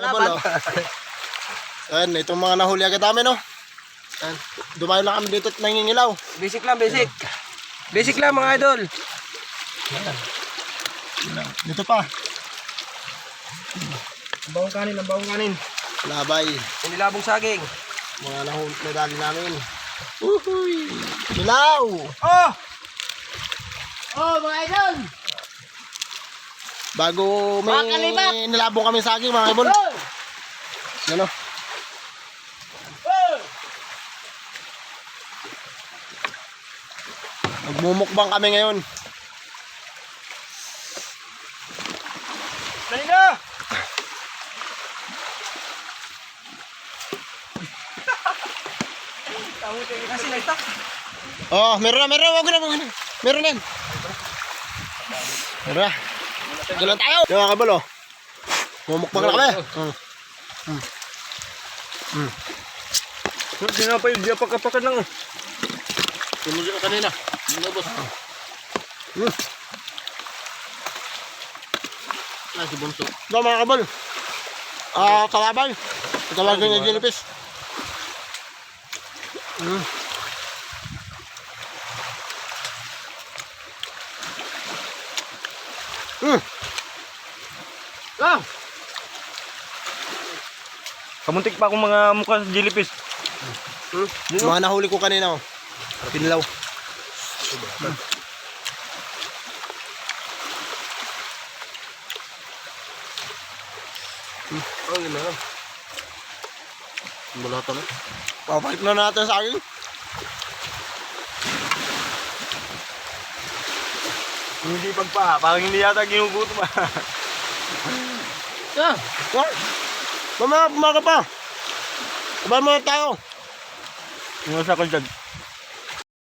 Bol, oh. Ayan, itong mga nahuli agad namin, no? Ayan, dumayo lang kami dito at nangingilaw. Basic lang, basic. Basic lang mga idol. Dito pa. Ang bawang kanin, ang bawang kanin. Labay. Inilabong saging. Mga nahuli na dali namin. Uhuy! Kilaw! Oh! Oh, mga idol! Bago Mga kalibat! may nilabong kami saging, mga ibon. Oh! Ano? Oh! Magmumukbang kami ngayon. Dali na! Kasi nagtak. Oh, meron na. Wag na. Meron na. Meron na. Doon tayo. Yung mga kabal, oh. Mumukbang na kami. Hindi nga pa yun, di apakapakan lang. Tumulong ka kanina. Lumabos. Ah, si Bunso. Ito mga kabal. Kalabay. Tawagin niya jellyfish. Ah! Kamuntik pa akong mga mukha sa jellyfish. Mga nahuli ko kanina, oh. Pinlaw. Oh, yun na lang. Bulatan na. Papalit na natin sa akin. Hindi pagpa, parang hindi yata ginugutom ah. Yeah. Mamaya pumaga pa. Sabay mo tayo. Yung nasa ko dyan.